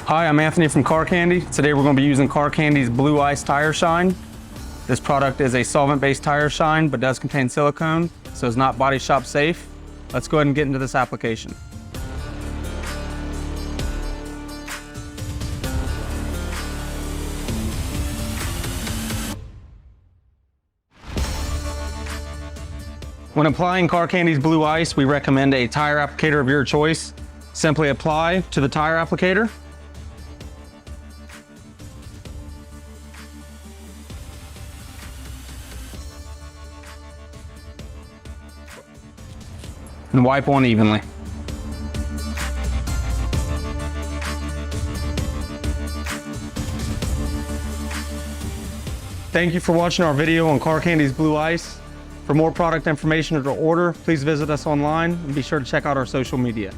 Hi, I'm Anthony from Car Candy. Today we're going to be using Car Candy's Blue Ice Tire Shine. This product is a solvent-based tire shine, but does contain silicone, so it's not body shop safe. Let's go ahead and get into this application. When applying Car Candy's Blue Ice, we recommend a tire applicator of your choice. Simply apply to the tire applicator. And wipe on evenly. Thank you for watching our video on Car Candy's Blue Ice. For more product information or to order, please visit us online and be sure to check out our social media.